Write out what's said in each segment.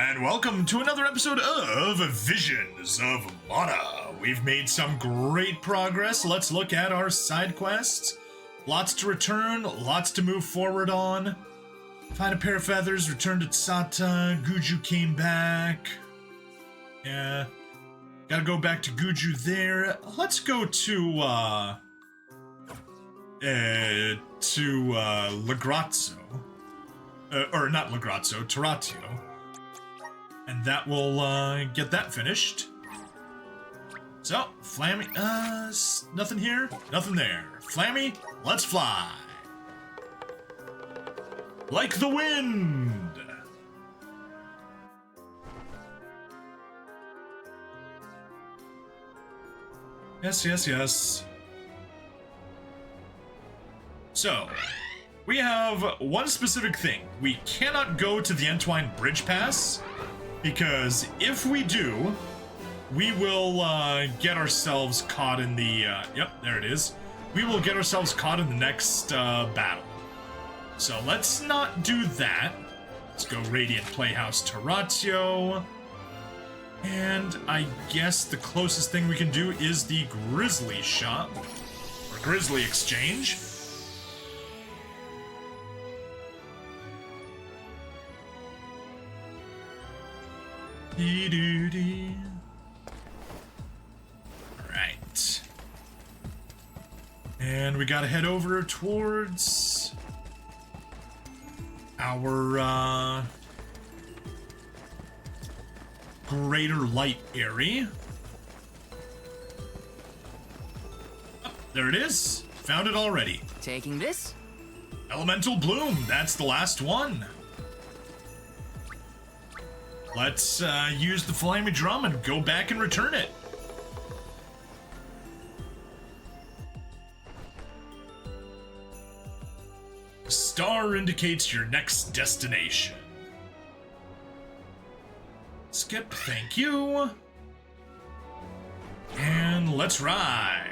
and welcome to another episode of Visions of Mana. We've made some great progress. Let's look at our side quests. Lots to return, lots to move forward on. Find a pair of feathers, return to Tsata. Guju came back. Yeah. Gotta go back to Guju there. Let's go to Legrazzo. Or not Legrazzo, Taratio. And that will get that finished. So, Flammy, nothing here, nothing there. Flammy, let's fly. Like the wind. Yes, yes, yes. So, we have one specific thing. We cannot go to the Entwine Bridge Pass, because if we do, we will get ourselves caught in the, yep, there it is. We will get ourselves caught in the next battle. So let's not do that. Let's go Radiant Playhouse Taratio. And I guess the closest thing we can do is the Grizzly Shop, or Grizzly Exchange. Right. And we gotta head over towards our Greater Light area. Oh, there it is. Found it already. Taking this? Elemental Bloom. That's the last one. Let's use the Flammy Drum and go back and return it. The star indicates your next destination. Skip, thank you. And let's ride.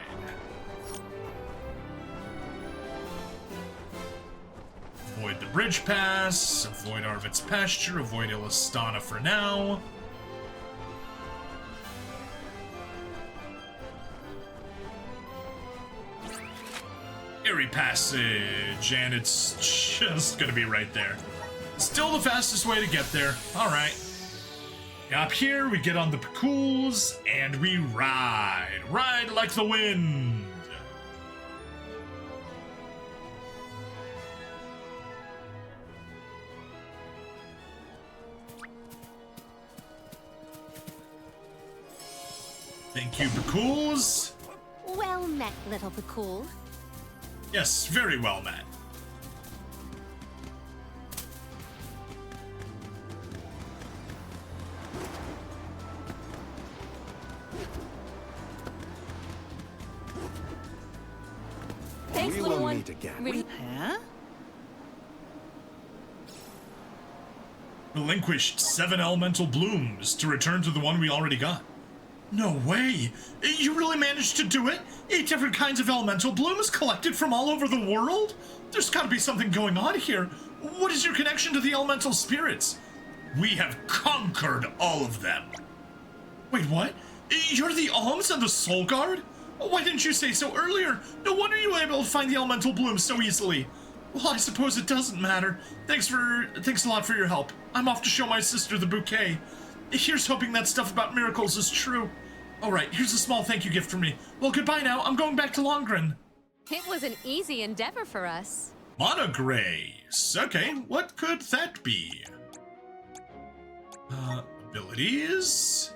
Avoid the bridge pass, avoid Arvid's pasture, avoid Illistana for now. Airy Passage, and it's just gonna be right there. Still the fastest way to get there. Alright. Up here, we get on the Pacools, and we ride. Ride like the wind. Thank you, Pacools. Well met, little Pacool. Yes, very well met. Thanks, we little will one. meet again. Huh? Relinquished 7 elemental blooms to return to the one we already got. No way! You really managed to do it? 8 different kinds of elemental blooms collected from all over the world? There's gotta be something going on here. What is your connection to the elemental spirits? We have conquered all of them. Wait, what? You're the Alms and the Soul Guard? Why didn't you say so earlier? No wonder you were able to find the elemental blooms so easily. Well, I suppose it doesn't matter. Thanks a lot for your help. I'm off to show my sister the bouquet. Here's hoping that stuff about miracles is true. Alright, here's a small thank you gift from me. Well, goodbye now. I'm going back to Longren. It was an easy endeavor for us. Mana Grace. Okay, what could that be? Abilities?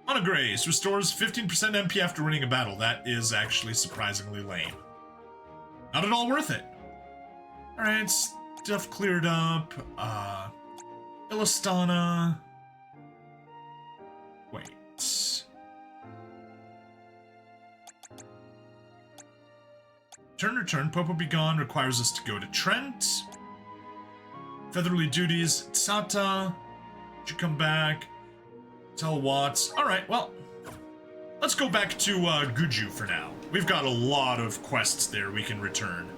Mana Grace restores 15% MP after winning a battle. That is actually surprisingly lame. Not at all worth it. Alright, stuff cleared up. Illistana. Wait. Return. Popo be gone requires us to go to Trent. Featherly duties. Tsata. Should come back. Tell Watts. Alright, well. Let's go back to Guju for now. We've got a lot of quests there we can return.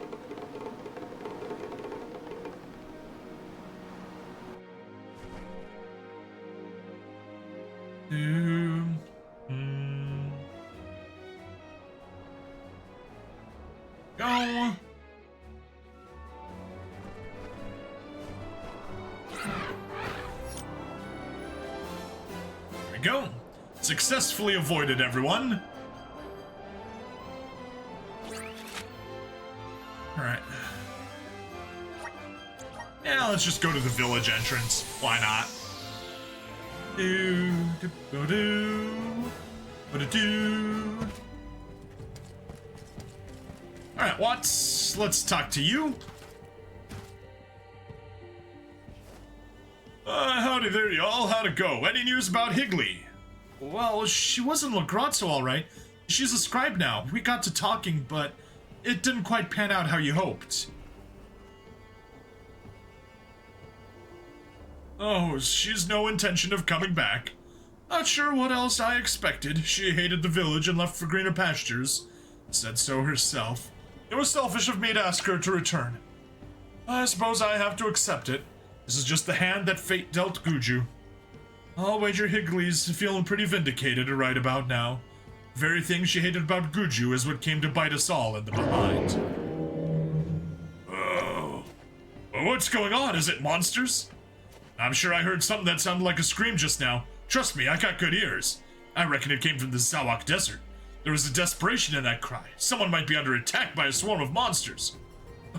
Go. There we go. Successfully avoided, everyone. Alright. Yeah, let's just go to the village entrance. Why not? Alright, Watts, let's talk to you. Howdy there, y'all. How'd it go? Any news about Higley? Well, she was in Lagrazzo, alright. She's a scribe now. We got to talking, but it didn't quite pan out how you hoped. Oh, she's no intention of coming back. Not sure what else I expected. She hated the village and left for greener pastures. Said so herself. It was selfish of me to ask her to return. I suppose I have to accept it. This is just the hand that fate dealt Guju. I'll wager Higley's feeling pretty vindicated right about now. The very thing she hated about Guju is what came to bite us all in the behind. Oh. What's going on? Is it monsters? I'm sure I heard something that sounded like a scream just now. Trust me, I got good ears. I reckon it came from the Zawak Desert. There was a desperation in that cry. Someone might be under attack by a swarm of monsters.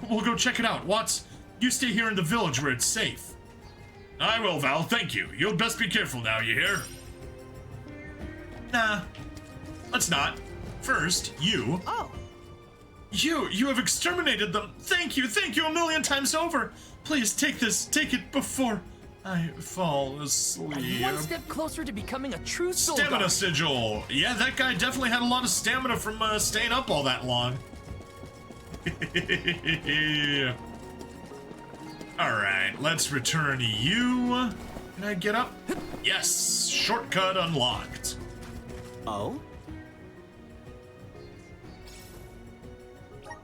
We'll go check it out. Watts, you stay here in the village where it's safe. I will, Val, thank you. You'll best be careful now, you hear? Nah, let's not. First, you. Oh. You have exterminated them. Thank you a million times over. Please take it before I fall asleep. One step closer to becoming a true soul Stamina god. sigil. Yeah, that guy definitely had a lot of stamina from staying up all that long. Alright, let's return you. Can I get up? Yes, shortcut unlocked. Oh?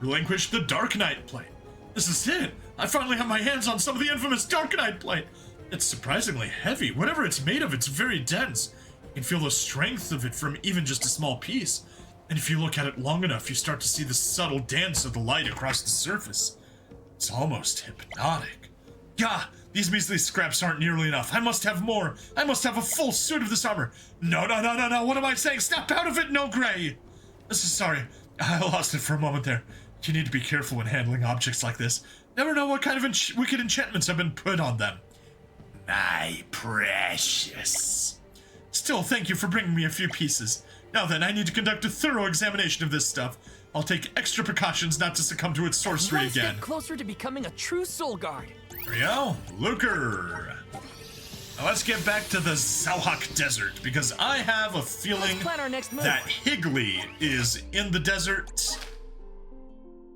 Relinquish the Dark Knight plate. This is it. I finally have my hands on some of the infamous Dark Knight plate. It's surprisingly heavy. Whatever it's made of, it's very dense. You can feel the strength of it from even just a small piece. And if you look at it long enough, you start to see the subtle dance of the light across the surface. It's almost hypnotic. Gah, these measly scraps aren't nearly enough. I must have more. I must have a full suit of this armor. No. What am I saying? Snap out of it, no gray. Sorry, I lost it for a moment there. You need to be careful when handling objects like this. Never know what kind of wicked enchantments have been put on them. My precious. Still, thank you for bringing me a few pieces. Now then, I need to conduct a thorough examination of this stuff. I'll take extra precautions not to succumb to its sorcery One again. step closer to becoming a true soul guard. There we go. Luker. Now let's get back to the Zawak Desert, because I have a feeling Let's plan our next move. that Higley is in the desert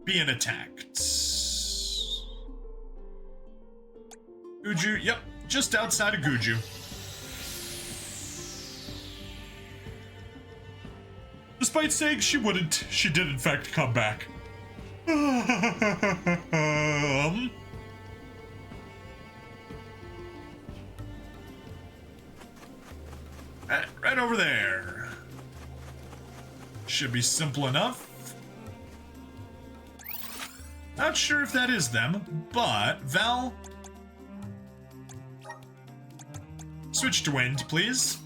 being attacked. Guju, yep, just outside of Guju. Despite saying she wouldn't, she did in fact come back. Right over there. Should be simple enough. Not sure if that is them, but Val, switch to wind, please.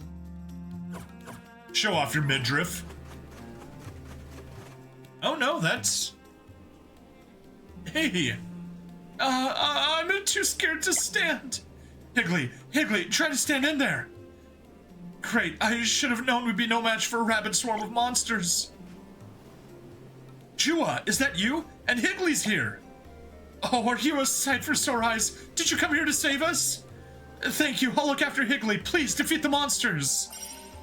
Show off your midriff. Oh no, that's... Hey! I'm too scared to stand! Higley, try to stand in there! Great, I should have known we'd be no match for a rabid swarm of monsters. Jua, is that you? And Higley's here! Oh, are you a sight for sore eyes? Did you come here to save us? Thank you, I'll look after Higley. Please, defeat the monsters!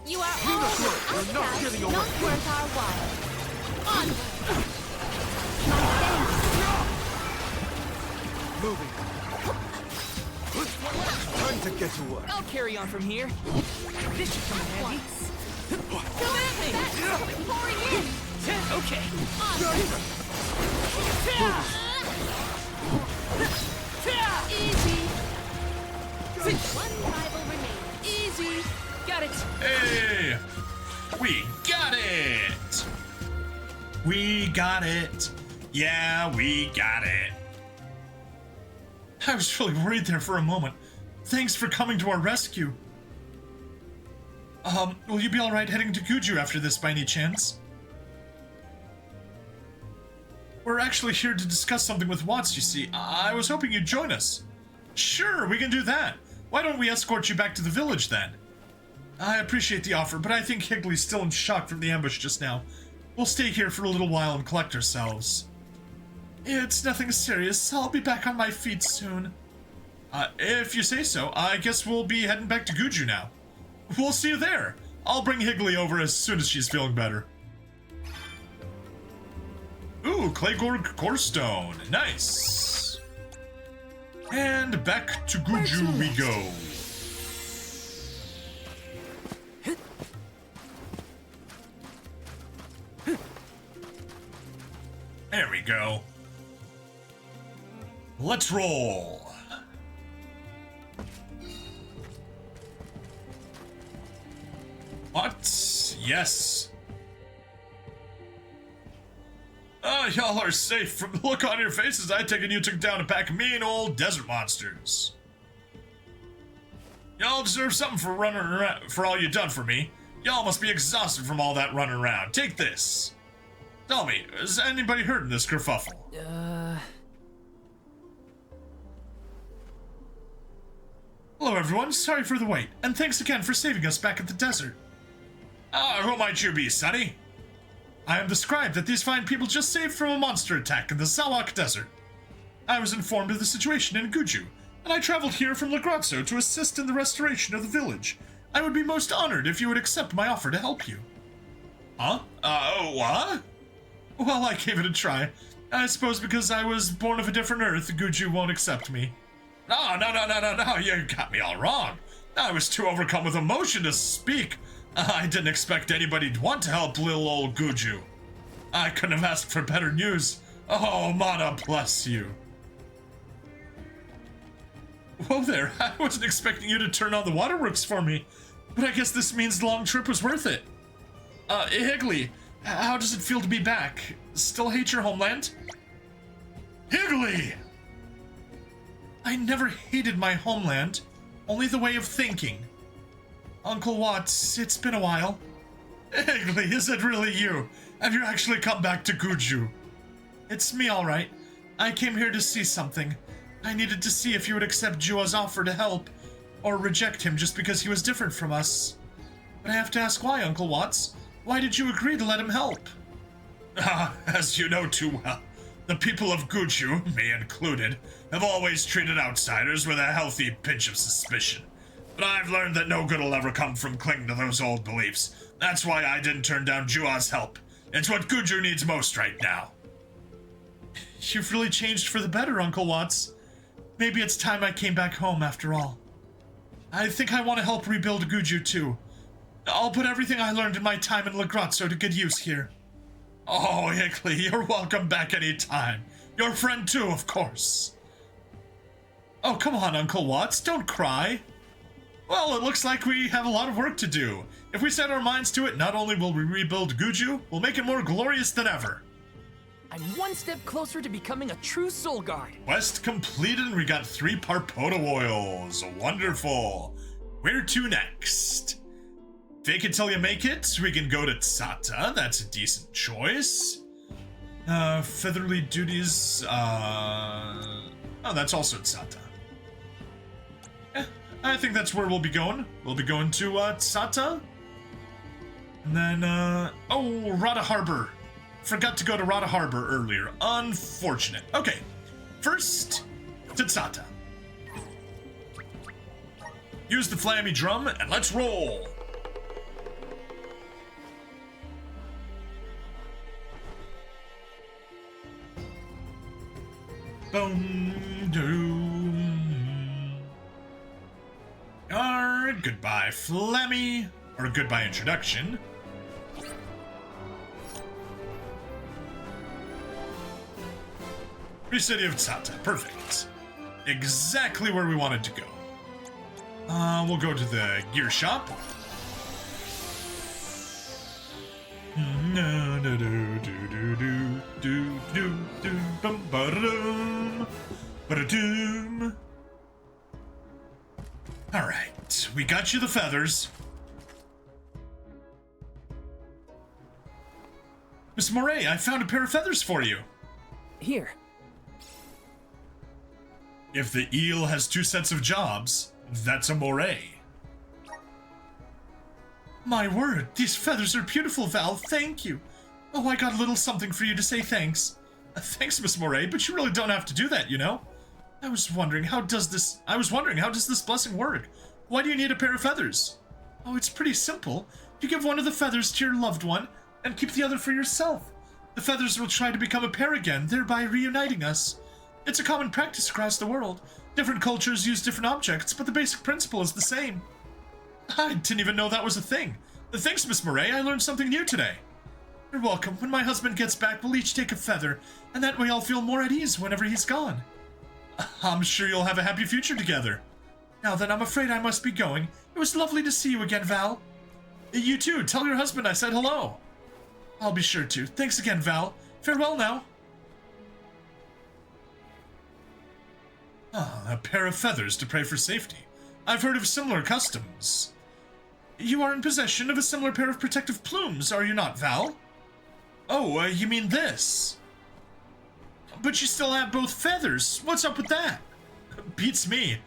You are all outcasts, not worth our while. Onward! Moving. Time to get to work. I'll carry on from here. This should come in handy. Come at me! Pouring in! Okay. Easy. One rival remains. Easy. Got it. Hey! We got it! We got it. Yeah, we got it. I was really worried there for a moment. Thanks for coming to our rescue. Will you be alright heading to Guju after this by any chance? We're actually here to discuss something with Watts, you see. I was hoping you'd join us. Sure, we can do that. Why don't we escort you back to the village then? I appreciate the offer, but I think Higley's still in shock from the ambush just now. We'll stay here for a little while and collect ourselves. It's nothing serious. I'll be back on my feet soon. If you say so, I guess we'll be heading back to Guju now. We'll see you there. I'll bring Higley over as soon as she's feeling better. Ooh, Claygorg Corestone. Nice. And back to Guju we go. There we go. Let's roll. What? Yes. Y'all are safe. From the look on your faces, I take it you took down a pack of mean old desert monsters. Y'all deserve something for running around, for all you done for me. Y'all must be exhausted from all that running around. Take this. Tell me, is anybody hurt in this kerfuffle? Hello everyone, sorry for the wait, and thanks again for saving us back at the desert. Who might you be, Sonny? I am the scribe that these fine people just saved from a monster attack in the Zawak Desert. I was informed of the situation in Guju, and I traveled here from Lagrazzo to assist in the restoration of the village. I would be most honored if you would accept my offer to help you. Huh? What? Well, I gave it a try. I suppose because I was born of a different earth, Guju won't accept me. No, you got me all wrong. I was too overcome with emotion to speak. I didn't expect anybody'd want to help little old Guju. I couldn't have asked for better news. Oh, Mana bless you. Whoa there, I wasn't expecting you to turn on the waterworks for me, but I guess this means the long trip was worth it. Higley, how does it feel to be back? Still hate your homeland? Higley! I never hated my homeland, only the way of thinking. Uncle Watts, it's been a while. Higley, is it really you? Have you actually come back to Guju? It's me, all right. I came here to see something. I needed to see if you would accept Jua's offer to help, or reject him just because he was different from us. But I have to ask why, Uncle Watts? Why did you agree to let him help? As you know too well, the people of Guju, me included, have always treated outsiders with a healthy pinch of suspicion. But I've learned that no good will ever come from clinging to those old beliefs. That's why I didn't turn down Jua's help. It's what Guju needs most right now. You've really changed for the better, Uncle Watts. Maybe it's time I came back home after all. I think I want to help rebuild Guju too. I'll put everything I learned in my time in Lagrazzo to good use here. Oh, Higley, you're welcome back anytime. Your friend too, of course. Oh, come on, Uncle Watts, don't cry. Well, it looks like we have a lot of work to do. If we set our minds to it, not only will we rebuild Guju, we'll make it more glorious than ever. I'm one step closer to becoming a true soul guard. Quest completed and we got 3 Parpoto oils. Wonderful. Where to next? Fake it till you make it. We can go to Tsata. That's a decent choice. Featherly duties. Oh, that's also Tsata. I think that's where we'll be going. We'll be going to Tsata. And then, oh, Rada Harbor. Forgot to go to Rada Harbor earlier. Unfortunate. Okay, first to Tsata. Use the flammy drum and let's roll. Boom, doom. Goodbye, Flemmy. Or goodbye, introduction. Free City of Tsata. Perfect. Exactly where we wanted to go. We'll go to the gear shop. No, no, do, do, do, do, do, do, do, bum, ba-da-dum, ba-da-doom. All right, we got you the feathers. Miss Moray, I found a pair of feathers for you. Here. If the eel has 2 sets of jobs, that's a moray. My word, these feathers are beautiful, Val. Thank you. Oh, I got a little something for you to say thanks. Thanks, Miss Moray, but you really don't have to do that, you know? I was wondering, how does this blessing work? Why do you need a pair of feathers? Oh, it's pretty simple. You give one of the feathers to your loved one, and keep the other for yourself. The feathers will try to become a pair again, thereby reuniting us. It's a common practice across the world. Different cultures use different objects, but the basic principle is the same. I didn't even know that was a thing. Thanks, Miss Moray. I learned something new today. You're welcome. When my husband gets back, we'll each take a feather, and that way I'll feel more at ease whenever he's gone. I'm sure you'll have a happy future together. Now then, I'm afraid I must be going. It was lovely to see you again, Val. You too. Tell your husband I said hello. I'll be sure to. Thanks again, Val. Farewell now. A pair of feathers to pray for safety. I've heard of similar customs. You are in possession of a similar pair of protective plumes, are you not, Val? Oh, you mean this? But you still have both feathers. What's up with that? Beats me.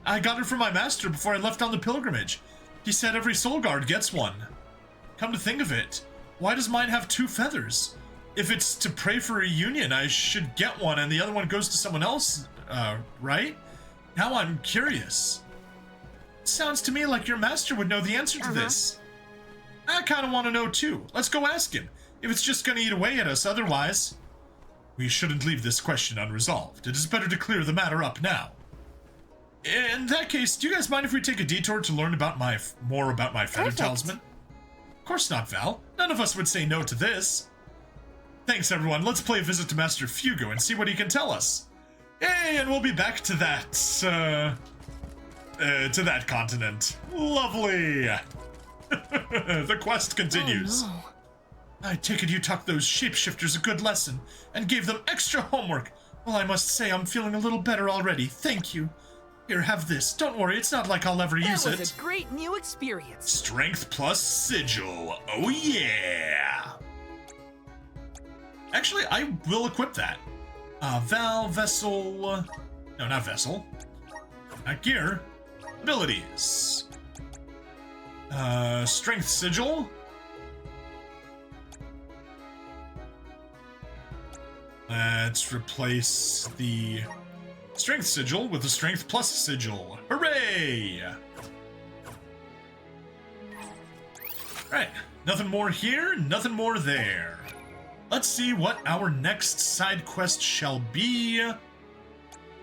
I got it from my master before I left on the pilgrimage. He said every soul guard gets one. Come to think of it, why does mine have 2 feathers? If it's to pray for a union, I should get one and the other one goes to someone else, right? Now I'm curious. Sounds to me like your master would know the answer to this. I kind of want to know too. Let's go ask him. If it's just going to eat away at us otherwise. We shouldn't leave this question unresolved. It is better to clear the matter up now. In that case, do you guys mind if we take a detour to learn about more about my feather talisman? Of course not, Val. None of us would say no to this. Thanks, everyone. Let's play a visit to Master Fugo and see what he can tell us. Hey, and we'll be back to that continent. Lovely. The quest continues. Oh, no. I take it you taught those shapeshifters a good lesson and gave them extra homework. Well, I must say I'm feeling a little better already. Thank you. Here, have this. Don't worry, it's not like I'll ever use it. That was a great new experience. Strength plus sigil. Oh yeah. Actually, I will equip that. Val, vessel. No, not vessel. Not gear. Abilities. Strength sigil. Let's replace the strength sigil with the strength plus sigil. Hooray! Right, nothing more here, nothing more there. Let's see what our next side quest shall be.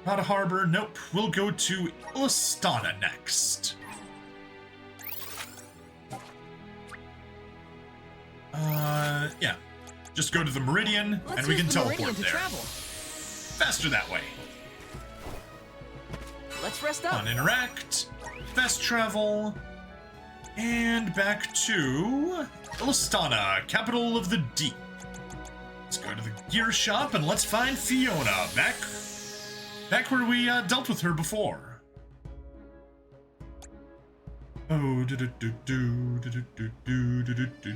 Not a harbor, nope. We'll go to Illustana next. Yeah. Just go to the Meridian, and we can teleport there. Faster that way. Let's rest up. Uninteract, fast travel, and back to Illustana, capital of the deep. Let's go to the gear shop and let's find Fiona, back where we dealt with her before. Oh, do do do do do do do do do do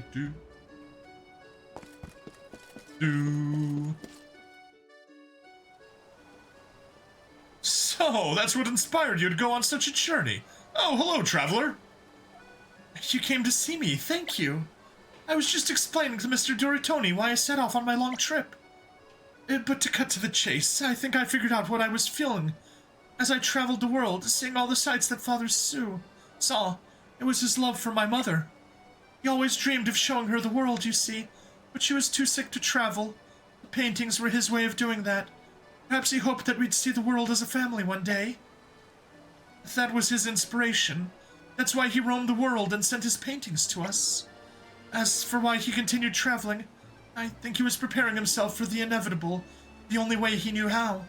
do. So, that's what inspired you to go on such a journey. Oh, hello, traveler. You came to see me, thank you. I was just explaining to Mr. Doritoni why I set off on my long trip. But to cut to the chase, I think I figured out what I was feeling. As I traveled the world, seeing all the sights that Father saw, it was his love for my mother. He always dreamed of showing her the world, you see, but she was too sick to travel. The paintings were his way of doing that. Perhaps he hoped that we'd see the world as a family one day. That was his inspiration. That's why he roamed the world and sent his paintings to us. As for why he continued traveling, I think he was preparing himself for the inevitable, the only way he knew how.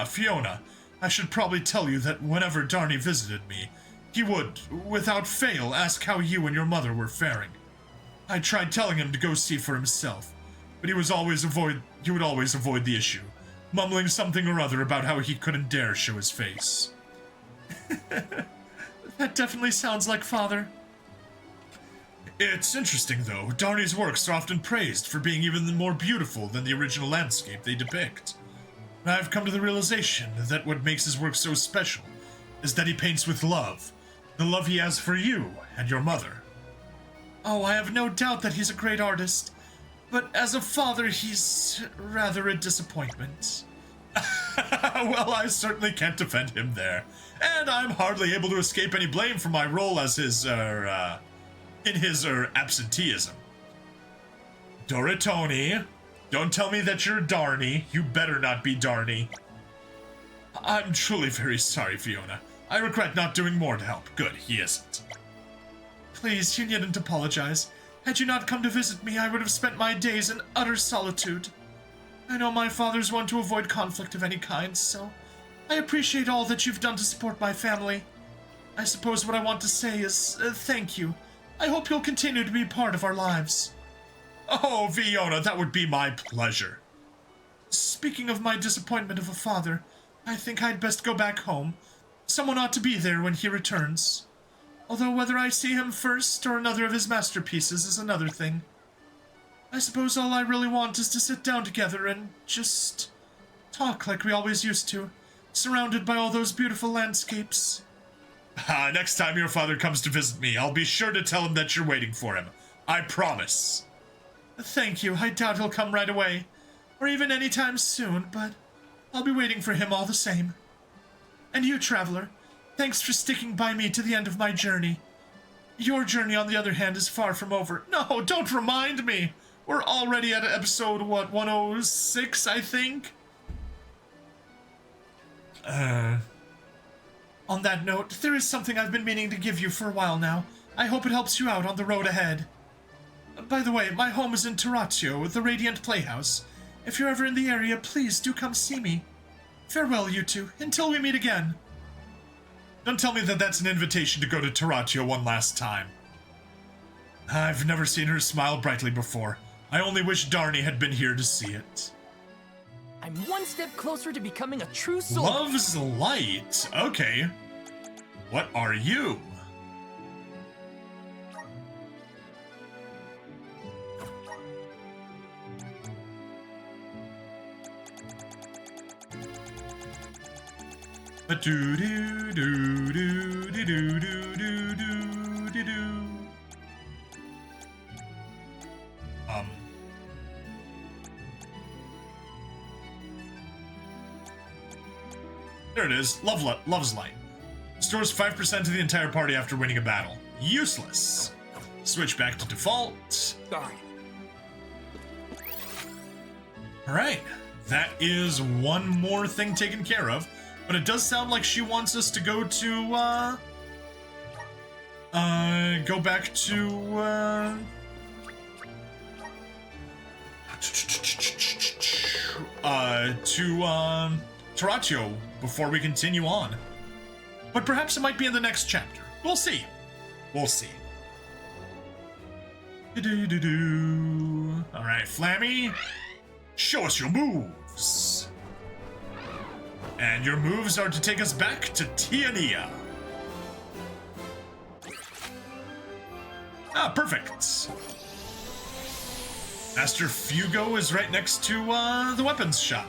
Fiona, I should probably tell you that whenever Darny visited me, he would, without fail, ask how you and your mother were faring. I tried telling him to go see for himself, but he would always avoid the issue, mumbling something or other about how he couldn't dare show his face. That definitely sounds like father. It's interesting, though. Darnie's works are often praised for being even more beautiful than the original landscape they depict. And I've come to the realization that what makes his work so special is that he paints with love, the love he has for you and your mother. Oh, I have no doubt that he's a great artist, but as a father, he's rather a disappointment. Well, I certainly can't defend him there, and I'm hardly able to escape any blame for my role as his, absenteeism. Doritoni, don't tell me that you're Darnie. You better not be Darnie. I'm truly very sorry, Fiona. I regret not doing more to help. Good, he isn't. Please, you needn't apologize. Had you not come to visit me, I would have spent my days in utter solitude. I know my father's one to avoid conflict of any kind, so I appreciate all that you've done to support my family. I suppose what I want to say is thank you. I hope you'll continue to be part of our lives. Oh, Fiona, that would be my pleasure. Speaking of my disappointment of a father, I think I'd best go back home. Someone ought to be there when he returns. Although whether I see him first or another of his masterpieces is another thing. I suppose all I really want is to sit down together and just talk like we always used to, surrounded by all those beautiful landscapes. Next time your father comes to visit me, I'll be sure to tell him that you're waiting for him. I promise. Thank you. I doubt he'll come right away, or even any time soon, but I'll be waiting for him all the same. And you, traveler, thanks for sticking by me to the end of my journey. Your journey, on the other hand, is far from over. No, don't remind me! We're already at episode, 106, I think? On that note, there is something I've been meaning to give you for a while now. I hope it helps you out on the road ahead. By the way, my home is in Taratio, the Radiant Playhouse. If you're ever in the area, please do come see me. Farewell, you two, until we meet again. Don't tell me that that's an invitation to go to Taratio one last time. I've never seen her smile brightly before. I only wish Darnie had been here to see it. I'm one step closer to becoming a true soldier. Love's light. Okay. What are you? Do do do do do do do do do do. There it is. Love's light. Stores 5% to the entire party after winning a battle. Useless. Switch back to default. Darn. Alright. That is one more thing taken care of. But it does sound like she wants us to go to, go back to, Taratio before we continue on. But perhaps it might be in the next chapter. We'll see. We'll see. Alright, Flammy. Show us your moves. And your moves are to take us back to Tiania. Ah, perfect. Master Fugo is right next to, the weapons shop.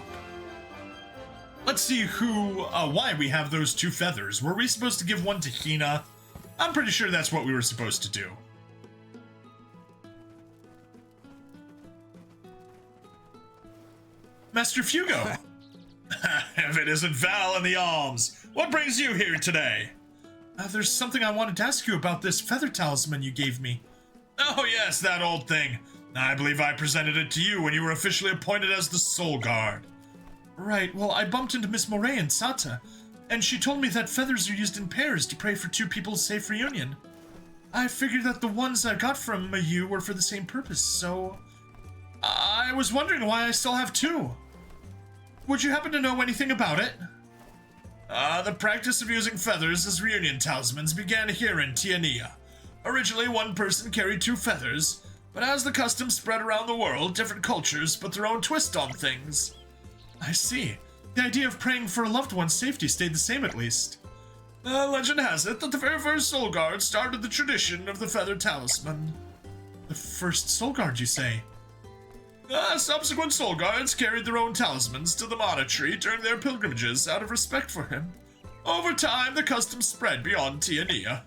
Let's see why we have those two feathers. Were we supposed to give one to Hina? I'm pretty sure that's what we were supposed to do. Master Fugo! If it isn't Val and the Alms, what brings you here today? There's something I wanted to ask you about this feather talisman you gave me. Oh yes, that old thing. I believe I presented it to you when you were officially appointed as the Soul Guard. Right, well, I bumped into Miss Moray in Sata, and she told me that feathers are used in pairs to pray for two people's safe reunion. I figured that the ones I got from you were for the same purpose, so I was wondering why I still have two. Would you happen to know anything about it? The practice of using feathers as reunion talismans began here in Tiania. Originally, one person carried two feathers, But as the custom spread around the world, different cultures put their own twist on things. I see. The idea of praying for a loved one's safety stayed the same at least. Legend has it that the very first Soul Guard started the tradition of the Feathered Talisman. The first Soul Guard, you say? Subsequent Soul Guards carried their own talismans to the Mana Tree during their pilgrimages out of respect for him. Over time, the custom spread beyond Tiania.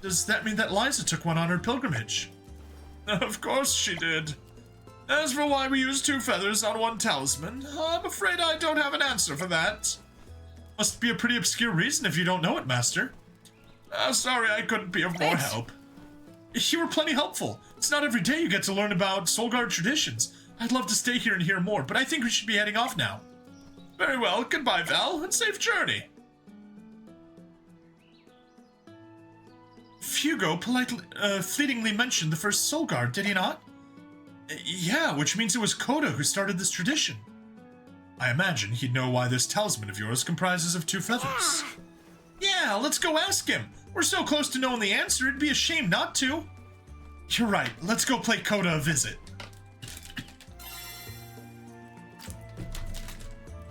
Does that mean that Liza took one on her pilgrimage? Of course she did. As for why we use 2 feathers on 1 talisman, I'm afraid I don't have an answer for that. Must be a pretty obscure reason if you don't know it, Master. Sorry I couldn't be of more help. You were plenty helpful. It's not every day you get to learn about Soul Guard traditions. I'd love to stay here and hear more, but I think we should be heading off now. Very well, goodbye, Val, and safe journey. Fugo fleetingly mentioned the first Soul Guard, did he not? Yeah, which means it was Koda who started this tradition. I imagine he'd know why this talisman of yours comprises of 2 feathers. Yeah, let's go ask him. We're so close to knowing the answer, it'd be a shame not to. You're right, let's go play Koda a visit.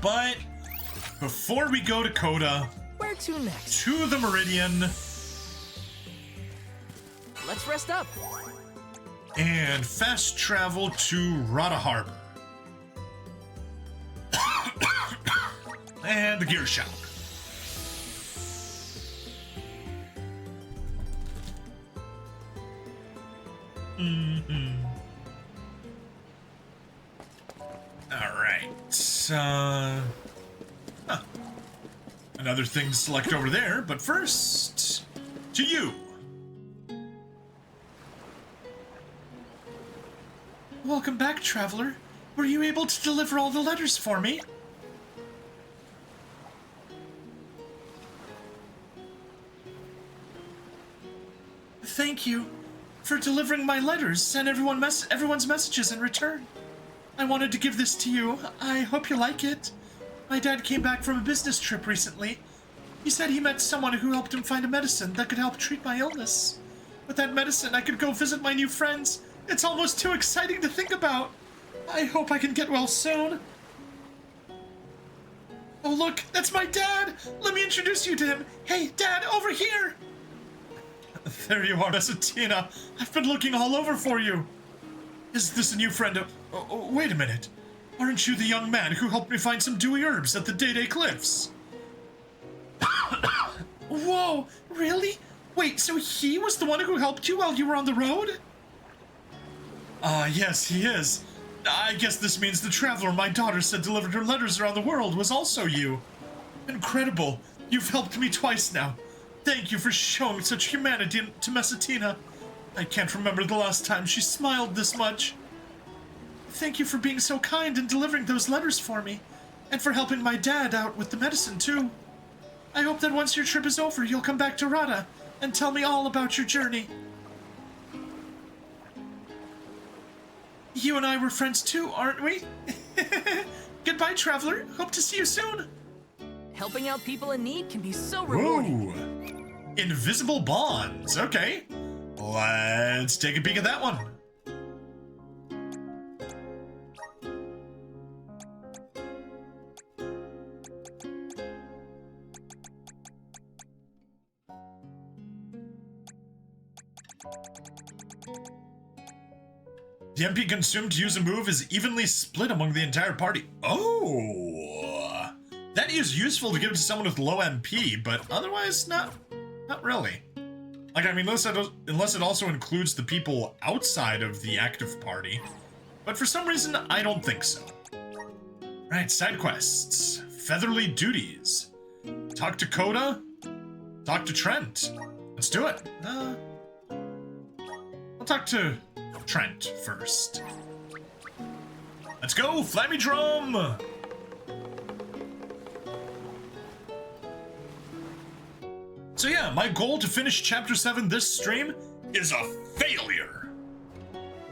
But before we go to Koda, Where to next? to the Meridian, Let's rest up. and fast travel to Rada Harbor. And the gear shop. Alright, another thing to select over there, but first, to you. Welcome back, traveler. Were you able to deliver all the letters for me? Thank you for delivering my letters and everyone's messages in return. I wanted to give this to you. I hope you like it. My dad came back from a business trip recently. He said he met someone who helped him find a medicine that could help treat my illness. With that medicine, I could go visit my new friends. It's almost too exciting to think about. I hope I can get well soon. Oh look, that's my dad! Let me introduce you to him. Hey, Dad, over here! There you are, Messatina. I've been looking all over for you. Is this a new friend of... Oh, wait a minute. Aren't you the young man who helped me find some dewy herbs at the Day Cliffs? Whoa, really? Wait, so he was the one who helped you while you were on the road? Yes, he is. I guess this means the traveler my daughter said delivered her letters around the world was also you. Incredible. You've helped me twice now. Thank you for showing such humanity to Messatina. I can't remember the last time she smiled this much. Thank you for being so kind and delivering those letters for me, and for helping my dad out with the medicine too. I hope that once your trip is over, you'll come back to Rada and tell me all about your journey. You and I were friends too, aren't we? Goodbye, traveler. Hope to see you soon. Helping out people in need can be so rewarding. Whoa! Invisible bonds. Okay. Let's take a peek at that one. The MP consumed to use a move is evenly split among the entire party. Oh! That is useful to give to someone with low MP, but otherwise not really. Like, I mean, unless it also includes the people outside of the active party. But for some reason, I don't think so. Right, side quests. Featherly duties. Talk to Koda. Talk to Trent. Let's do it. I'll talk to Trent first. Let's go, Flammy Drum! So yeah, my goal to finish Chapter 7 this stream is a failure.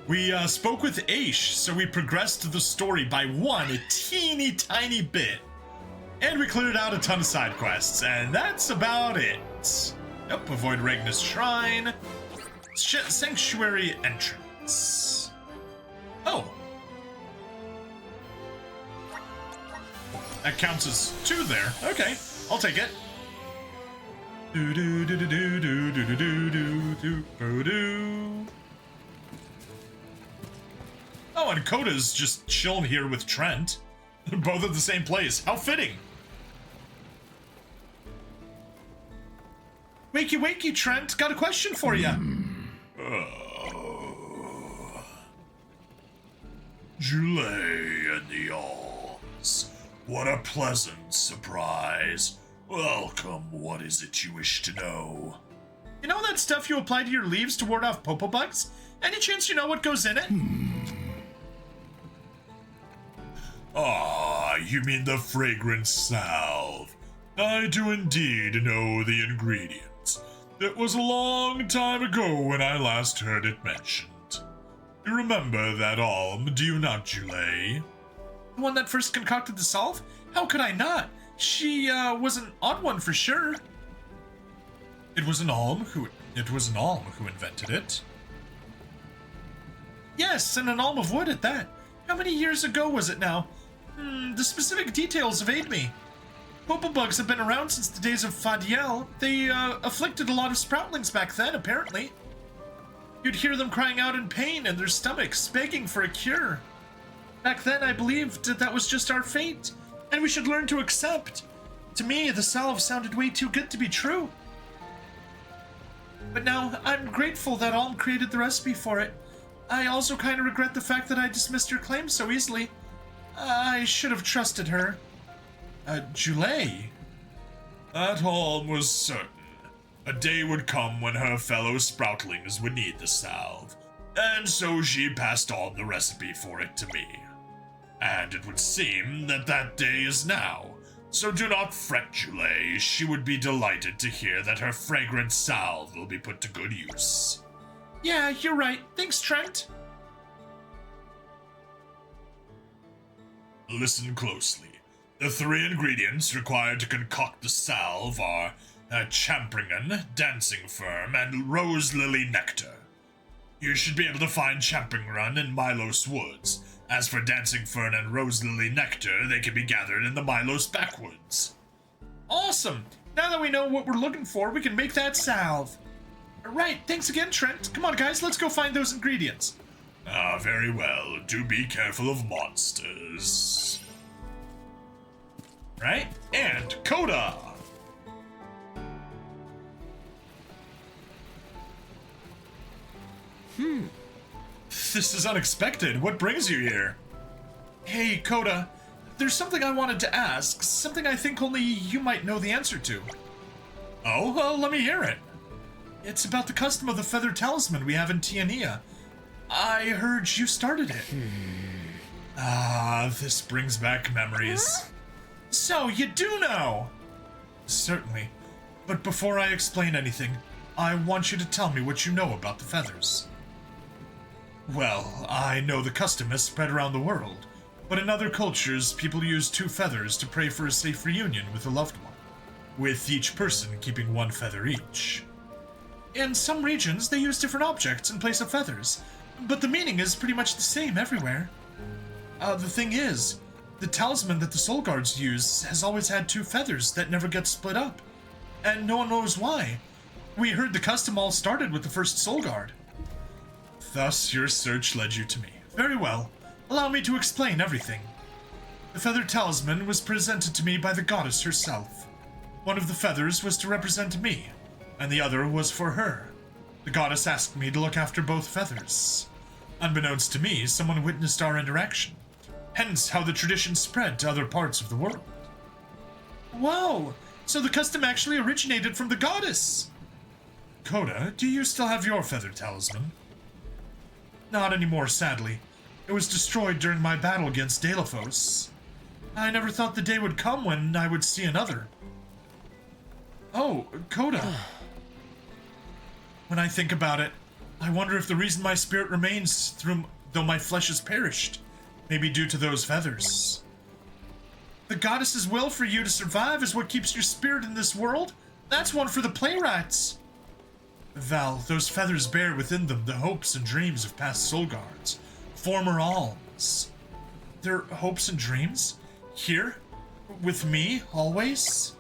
We spoke with Aish, so we progressed the story by a teeny tiny bit. And we cleared out a ton of side quests, and that's about it. Yep, avoid Regnus Shrine. Sanctuary entrance. ingredients. Oh. That counts as 2 there. Okay, I'll take it. Do do do do do do do do do do do do. Oh, and Coda's just chilling here with Trent. Both at the same place. How fitting. Wakey, wakey, Trent. Got a question for you. Julie and the Alms. What a pleasant surprise. Welcome. What is it you wish to know? You know that stuff you apply to your leaves to ward off popo bugs? Any chance you know what goes in it? Ah, you mean the fragrance salve. I do indeed know the ingredients. It was a long time ago when I last heard it mentioned. You remember that alm, do you not, Julie? The one that first concocted the salve? How could I not? She, was an odd one for sure. It was an alm who invented it. Yes, and an alm of wood at that. How many years ago was it now? The specific details evade me. Popo bugs have been around since the days of Fadiel. They, afflicted a lot of sproutlings back then, apparently. You'd hear them crying out in pain in their stomachs, begging for a cure. Back then, I believed that was just our fate, and we should learn to accept. To me, the salve sounded way too good to be true. But now, I'm grateful that Alm created the recipe for it. I also kind of regret the fact that I dismissed her claim so easily. I should have trusted her. Julie? That Alm was certain. A day would come when her fellow sproutlings would need the salve, and so she passed on the recipe for it to me. And it would seem that that day is now, so do not fret, Julie. She would be delighted to hear that her fragrant salve will be put to good use. Yeah, you're right. Thanks, Trent. Listen closely. The 3 ingredients required to concoct the salve are champringan, dancing fern, and rose lily nectar. You should be able to find champringan in Milos Woods. As for dancing fern and rose lily nectar, they can be gathered in the Milos backwoods. Awesome! Now that we know what we're looking for, we can make that salve. Right, thanks again, Trent. Come on, guys, let's go find those ingredients. Very well. Do be careful of monsters. Right? And Coda! This is unexpected. What brings you here? Hey, Coda. There's something I wanted to ask. Something I think only you might know the answer to. Oh, well, let me hear it. It's about the custom of the feather talisman we have in Tiania. I heard you started it. This brings back memories. So, you do know! Certainly. But before I explain anything, I want you to tell me what you know about the feathers. Well, I know the custom has spread around the world, but in other cultures, people use 2 feathers to pray for a safe reunion with a loved one, with each person keeping 1 feather each. In some regions, they use different objects in place of feathers, but the meaning is pretty much the same everywhere. The thing is, the talisman that the Soul Guards use has always had 2 feathers that never get split up, and no one knows why. We heard the custom all started with the first Soul Guard. Thus, your search led you to me. Very well. Allow me to explain everything. The feather talisman was presented to me by the goddess herself. One of the feathers was to represent me, and the other was for her. The goddess asked me to look after both feathers. Unbeknownst to me, someone witnessed our interaction. Hence how the tradition spread to other parts of the world. Whoa! So the custom actually originated from the goddess! Coda, do you still have your feather talisman? Not anymore, sadly. It was destroyed during my battle against Delaphos. I never thought the day would come when I would see another. Oh, Coda. When I think about it, I wonder if the reason my spirit remains though my flesh has perished may be due to those feathers. The goddess's will for you to survive is what keeps your spirit in this world. That's one for the playwrights. Val, those feathers bear within them the hopes and dreams of past soul guards, former alms. Their hopes and dreams? Here? With me, always?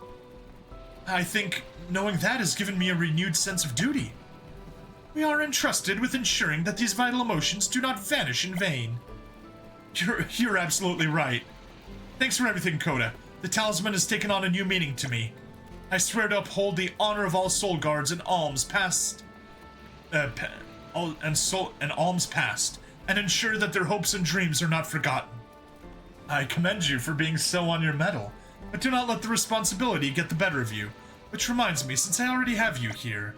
I think knowing that has given me a renewed sense of duty. We are entrusted with ensuring that these vital emotions do not vanish in vain. You're absolutely right. Thanks for everything, Coda. The talisman has taken on a new meaning to me. I swear to uphold the honor of all soul guards and alms past, alms past, and ensure that their hopes and dreams are not forgotten. I commend you for being so on your mettle, but do not let the responsibility get the better of you. Which reminds me, since I already have you here.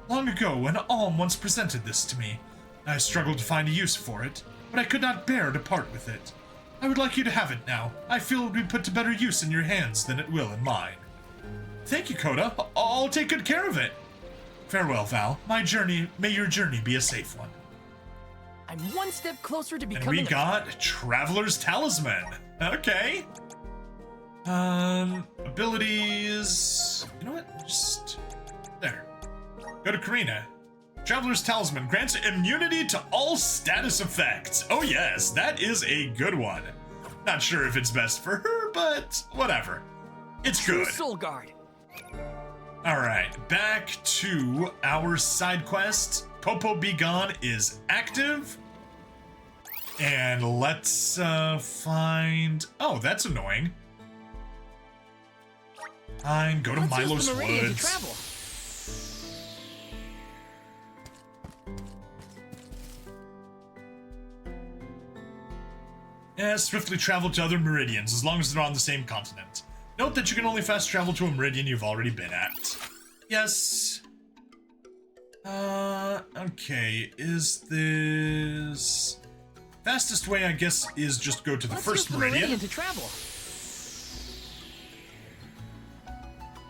Long ago, an alm once presented this to me. I struggled to find a use for it, but I could not bear to part with it. I would like you to have it now. I feel it would be put to better use in your hands than it will in mine. Thank you, Coda. I'll take good care of it. Farewell, Val. May your journey be a safe one. I'm one step closer to And becoming we got Traveler's Talisman. Okay. Abilities. You know what? Just there. Go to Karina. Traveler's Talisman grants immunity to all status effects. Oh yes, that is a good one. Not sure if it's best for her, but whatever. It's True good. Soul Guard. Alright, back to our side quest. Popo Be Gone is active. And let's find... Oh, that's annoying. Fine, go to Let's use Milo's the Meridian to Woods. travel. Yeah, swiftly travel to other meridians, as long as they're on the same continent. Note that you can only fast travel to a meridian you've already been at. Yes. Okay, is this... Fastest way, I guess, is just go to the Let's first use the meridian. to travel.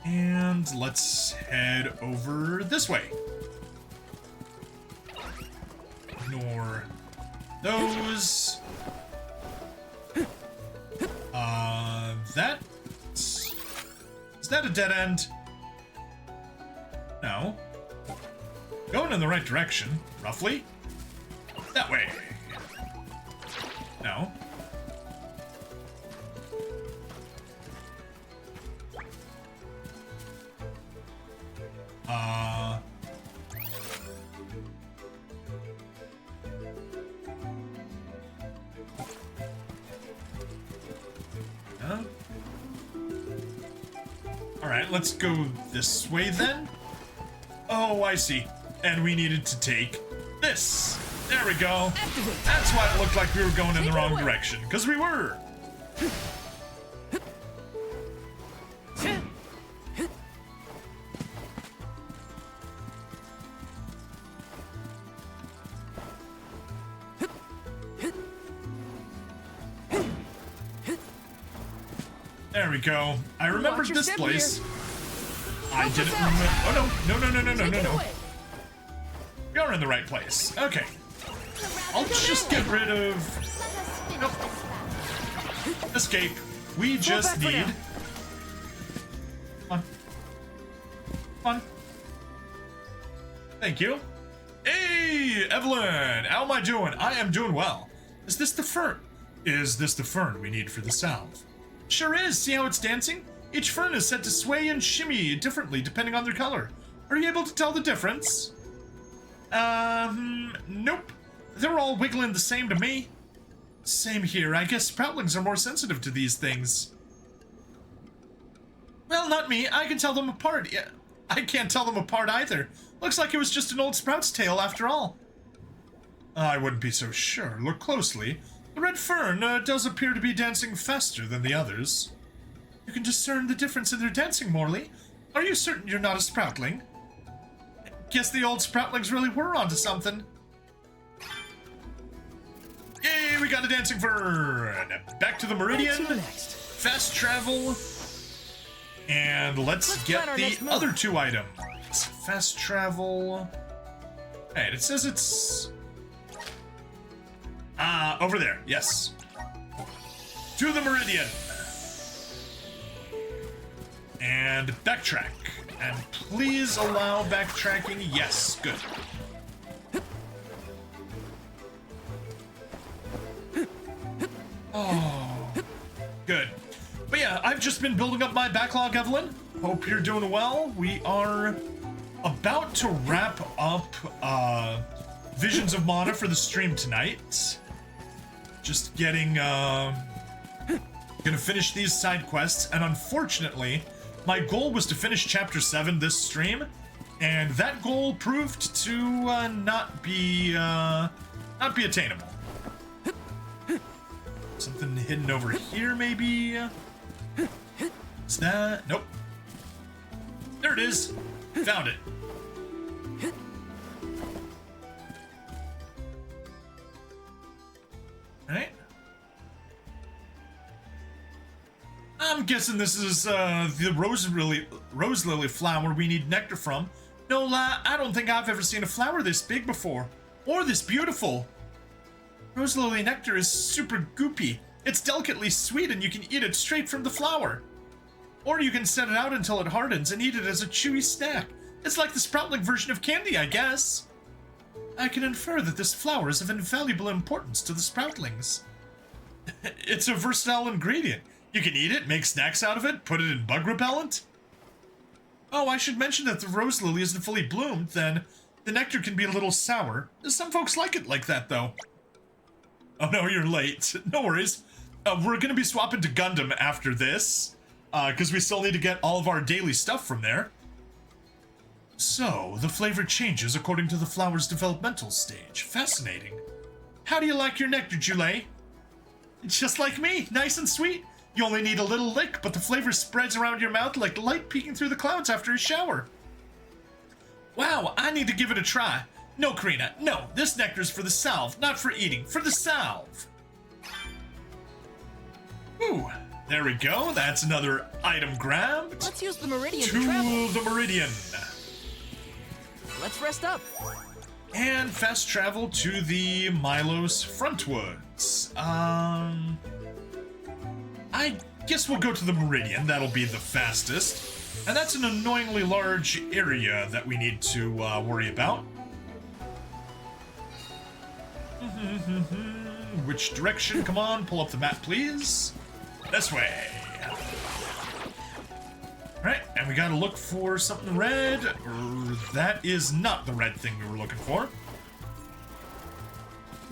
And let's head over this way. Ignore those. Is that a dead end? No. Going in the right direction, roughly. That way. No. Alright, let's go this way then. Oh, I see. And we needed to take this. There we go. Activate. That's why it looked like we were going in the wrong direction. Because we were. There we go. I remembered Watch your this step place. here. I Help didn't us out. remember. Oh no. Take it away. We are in the right place. Okay. I'll just get rid of... Nope. Escape. We just back for need... now. Come on. Come on. Thank you. Hey, Evelyn! How am I doing? I am doing well. Is this the fern? Is this the fern we need for the salve? Sure is. See how it's dancing? Each fern is said to sway and shimmy differently depending on their color. Are you able to tell the difference? Nope. They're all wiggling the same to me. Same here. I guess sproutlings are more sensitive to these things. Well, not me. I can tell them apart. Yeah, I can't tell them apart either. Looks like it was just an old sprout's tail after all. I wouldn't be so sure. Look closely. The red fern does appear to be dancing faster than the others. You can discern the difference in their dancing, Morley. Are you certain you're not a sproutling? Guess the old sproutlings really were onto something. Yay, we got a dancing fern! Back to the meridian. On to the next. Fast travel. And let's Let's get plan our the next move. other two items. Fast travel. Right, it says it's... over there, yes. To the meridian. And backtrack. And please allow backtracking. Yes, good. Oh, good. But yeah, I've just been building up my backlog, Evelyn. Hope you're doing well. We are about to wrap up Visions of Mana for the stream tonight. Just getting, gonna finish these side quests, and unfortunately, my goal was to finish Chapter 7 this stream, and that goal proved to not be attainable. Something hidden over here, maybe? Is that? Nope. There it is. Found it. Right? I'm guessing this is the rose lily flower we need nectar from. No lie, I don't think I've ever seen a flower this big before, or this beautiful. Rose lily nectar is super goopy. It's delicately sweet and you can eat it straight from the flower. Or you can set it out until it hardens and eat it as a chewy snack. It's like the sproutling version of candy, I guess. I can infer that this flower is of invaluable importance to the sproutlings. It's a versatile ingredient. You can eat it, make snacks out of it, put it in bug repellent. Oh, I should mention that the rose lily isn't fully bloomed, then the nectar can be a little sour. Some folks like it like that, though. Oh no, you're late. No worries. We're gonna be swapping to Gundam after this, because we still need to get all of our daily stuff from there. So, the flavor changes according to the flower's developmental stage. Fascinating. How do you like your nectar, Jule? Just like me, nice and sweet. You only need a little lick, but the flavor spreads around your mouth like light peeking through the clouds after a shower. Wow, I need to give it a try. No, Karina, no. This nectar's for the salve, not for eating. For the salve. Ooh, there we go. That's another item grabbed. Let's use the Meridian to to travel. the Meridian. Let's rest up. And fast travel to the Milos Frontwoods. I guess we'll go to the Meridian. That'll be the fastest. And that's an annoyingly large area that we need to worry about. Which direction? Come on, pull up the map, please. This way. Alright, and we gotta look for something red. That is not the red thing we were looking for.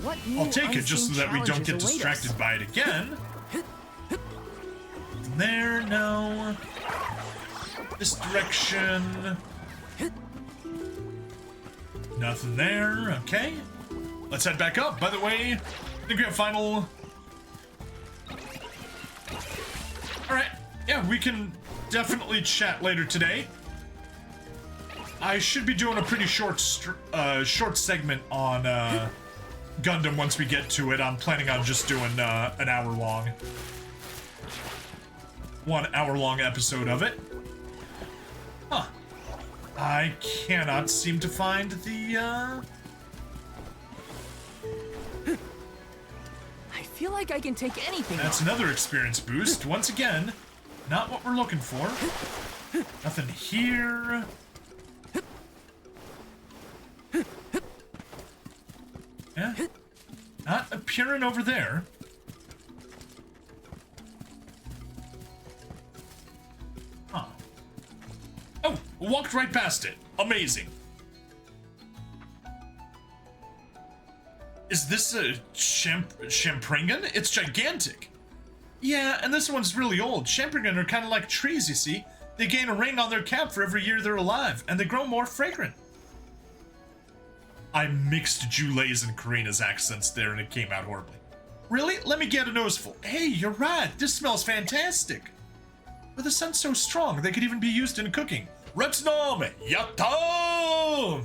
What new I'll take it just so that we don't get challenges await distracted us? by it again. There, no. This direction. Nothing there, okay. Let's head back up. By the way, I think we have final... Alright, yeah, we can definitely chat later today. I should be doing a pretty short segment on Gundam once we get to it. I'm planning on just doing an hour-long... 1 hour-long episode of it. Huh. I cannot seem to find the, I feel like I can take anything. That's another experience boost. Once again, not what we're looking for. Nothing here. Yeah. Not appearing over there. Huh. Oh, walked right past it. Amazing. Is this a Champringan? It's gigantic. Yeah, and this one's really old. Champringan are kind of like trees, you see. They gain a ring on their cap for every year they're alive, and they grow more fragrant. I mixed Jule's and Karina's accents there, and it came out horribly. Really? Let me get a noseful. Hey, you're right. This smells fantastic. But the scent's so strong, they could even be used in cooking. Retsnom! Yatta!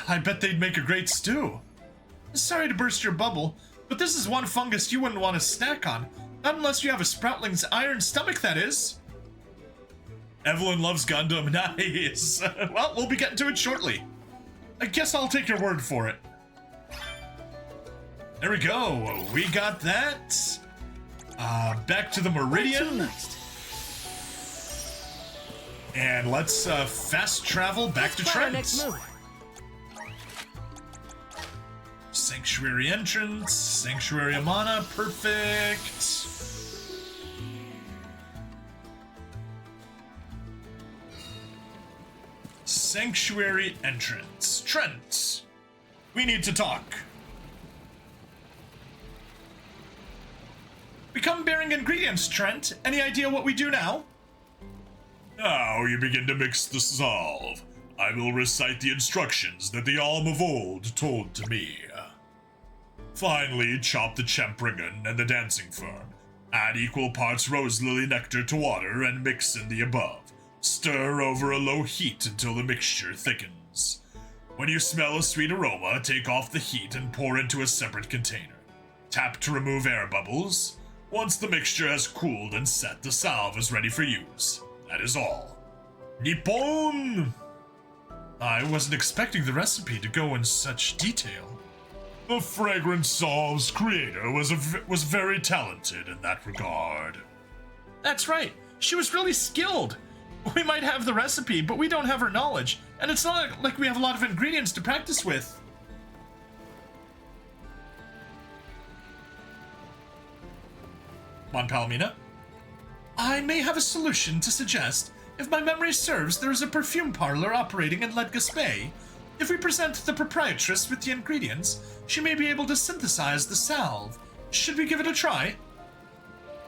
I bet they'd make a great stew. Sorry to burst your bubble, but this is one fungus you wouldn't want to snack on. Not unless you have a Sproutling's iron stomach, that is. Evelyn loves Gundam. Nice. Well, we'll be getting to it shortly. I guess I'll take your word for it. There we go. We got that. Back to the Meridian. And let's fast travel back to What's our Trent. next move? Sanctuary entrance, Sanctuary of Mana, perfect. Sanctuary entrance. Trent, we need to talk. We come bearing ingredients, Trent. Any idea what we do now? Now you begin to mix the salve. I will recite the instructions that the Alm of old told to me. Finally, chop the Chempringen and the Dancing Fern. Add equal parts rose lily nectar to water and mix in the above. Stir over a low heat until the mixture thickens. When you smell a sweet aroma, take off the heat and pour into a separate container. Tap to remove air bubbles. Once the mixture has cooled and set, the salve is ready for use. That is all. Nippon! I wasn't expecting the recipe to go in such detail. The fragrant salve's creator was very talented in that regard. That's right. She was really skilled. We might have the recipe, but we don't have her knowledge, and it's not like we have a lot of ingredients to practice with. Come on, Palomina. I may have a solution to suggest. If my memory serves, there is a perfume parlor operating in Ledgus Bay. If we present the proprietress with the ingredients, she may be able to synthesize the salve. Should we give it a try?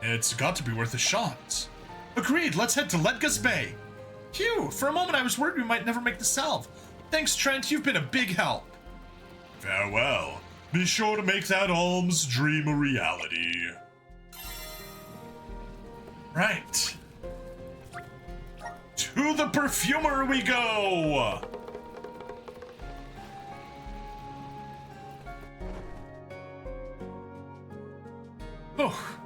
It's got to be worth a shot. Agreed, let's head to Ledgus Bay. Phew, for a moment I was worried we might never make the salve. Thanks, Trent, you've been a big help. Farewell. Be sure to make that alm's dream a reality. Right. To the perfumer we go! Oh,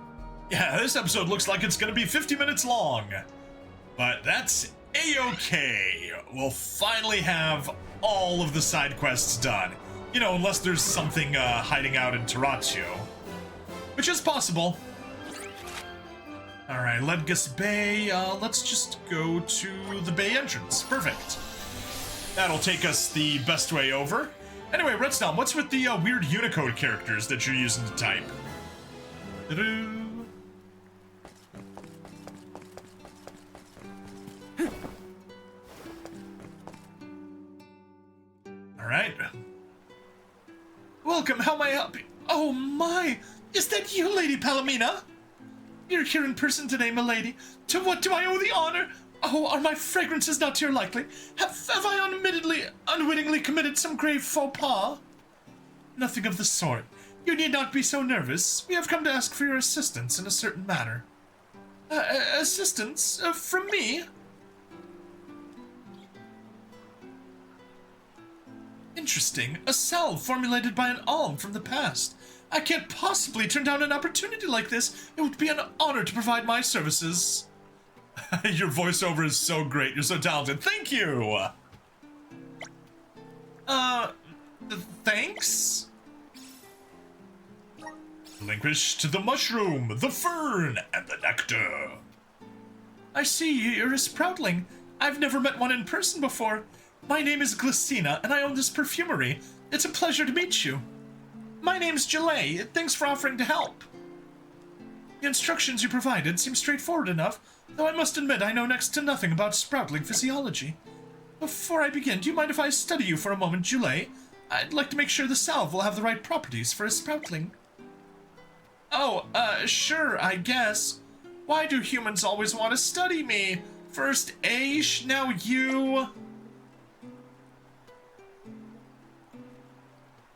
yeah, this episode looks like it's gonna be 50 minutes long. But that's a-okay. We'll finally have all of the side quests done. You know, unless there's something hiding out in Terratio. Which is possible. Alright, Ledgus Bay, let's just go to the bay entrance. Perfect. That'll take us the best way over. Anyway, Redstone, what's with the weird Unicode characters that you're using to type? Alright. Welcome, how may I help you? Oh my! Is that you, Lady Palomina? You're here in person today, milady. To what do I owe the honor? Oh, are my fragrances not to your liking? Have I unwittingly committed some grave faux pas? Nothing of the sort. You need not be so nervous. We have come to ask for your assistance in a certain matter. Assistance? From me? Interesting. A salve formulated by an alm from the past. I can't possibly turn down an opportunity like this. It would be an honor to provide my services. Your voiceover is so great. You're so talented. Thank you. Thanks? Relinquish to the mushroom, the fern, and the nectar. I see you're a sproutling. I've never met one in person before. My name is Glycina, and I own this perfumery. It's a pleasure to meet you. My name's Jalay. Thanks for offering to help. The instructions you provided seem straightforward enough, though I must admit I know next to nothing about sproutling physiology. Before I begin, do you mind if I study you for a moment, Jalay? I'd like to make sure the salve will have the right properties for a sproutling. Oh, sure, I guess. Why do humans always want to study me? First Aish, now you...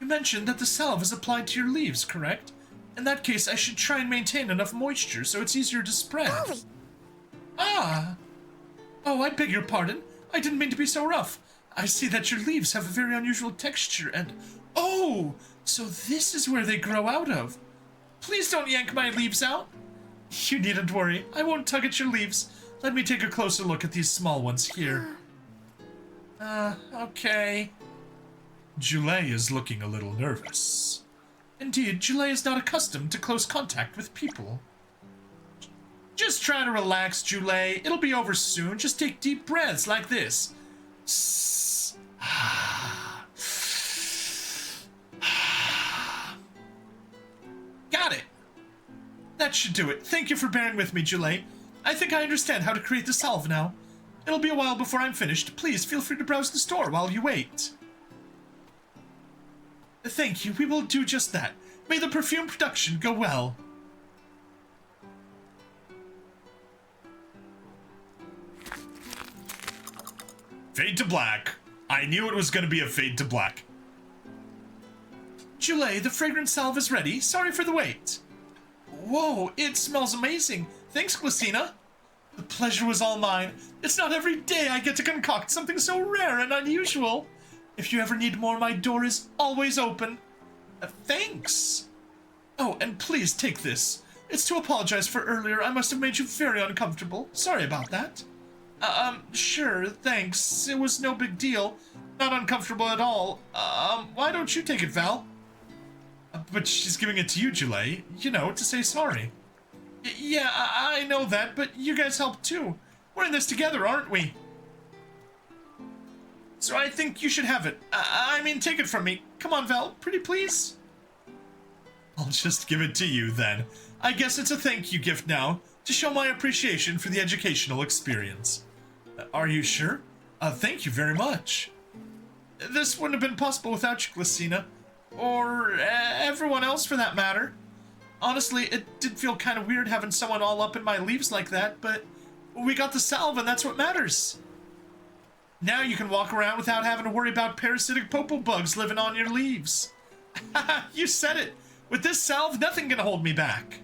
You mentioned that the salve is applied to your leaves, correct? In that case, I should try and maintain enough moisture so it's easier to spread. Ah! Oh, I beg your pardon. I didn't mean to be so rough. I see that your leaves have a very unusual texture and... Oh! So this is where they grow out of. Please don't yank my leaves out. You needn't worry. I won't tug at your leaves. Let me take a closer look at these small ones here. Okay. Jalay is looking a little nervous. Indeed, Jalay is not accustomed to close contact with people. Just try to relax, Jule. It'll be over soon. Just take deep breaths like this. Got it. That should do it. Thank you for bearing with me, Jule. I think I understand how to create the salve now. It'll be a while before I'm finished. Please feel free to browse the store while you wait. Thank you. We will do just that. May the perfume production go well. Fade to black. I knew it was going to be a fade to black. Jule, the fragrance salve is ready. Sorry for the wait. Whoa, it smells amazing. Thanks, Glycina. The pleasure was all mine. It's not every day I get to concoct something so rare and unusual. If you ever need more, my door is always open. Thanks. Oh, and please take this. It's to apologize for earlier. I must have made you very uncomfortable. Sorry about that. Sure, thanks. It was no big deal. Not uncomfortable at all. Why don't you take it, Val? But she's giving it to you, Jule. You know, to say sorry. Yeah, I know that, but you guys helped too. We're in this together, aren't we? So I think you should have it. I mean, take it from me. Come on, Val. Pretty please? I'll just give it to you, then. I guess it's a thank you gift now, to show my appreciation for the educational experience. Are you sure? Thank you very much. This wouldn't have been possible without you, Glycina. Or everyone else, for that matter. Honestly, it did feel kind of weird having someone all up in my leaves like that, but we got the salve, and that's what matters. Now you can walk around without having to worry about parasitic popo bugs living on your leaves. You said it. With this salve, nothing can hold me back.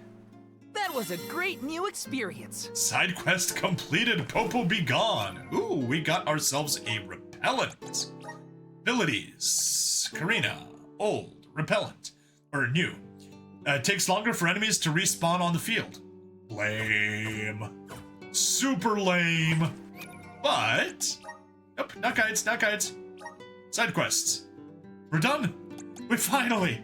That was a great new experience. Side quest completed. Popo be gone. Ooh, we got ourselves a repellent. Abilities. Karina. Old. Repellent. Or new. Takes longer for enemies to respawn on the field. Lame. Super lame. But... Nope, not guides, not guides. Side quests. We're done. We finally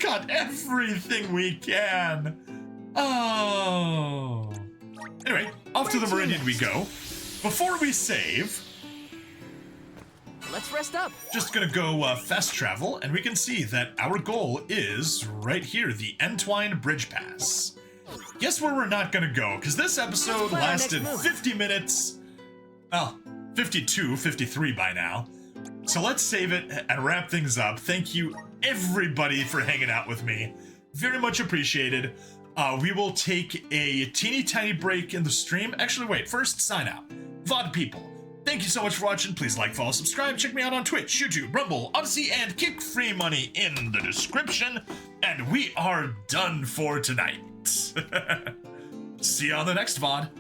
got everything we can. Oh. Anyway, off to the Meridian we go. Before we save... Let's rest up. Just gonna go fast travel, and we can see that our goal is right here, the Entwine Bridge Pass. Guess where we're not gonna go, because this episode lasted 50 minutes. Well, 52, 53 by now. So let's save it and wrap things up. Thank you, everybody, for hanging out with me. Very much appreciated. We will take a teeny tiny break in the stream. Actually, wait, first, sign out. VOD people. Thank you so much for watching. Please like, follow, subscribe. Check me out on Twitch, YouTube, Rumble, Odyssey, and Kick Free Money in the description. And we are done for tonight. See you on the next VOD.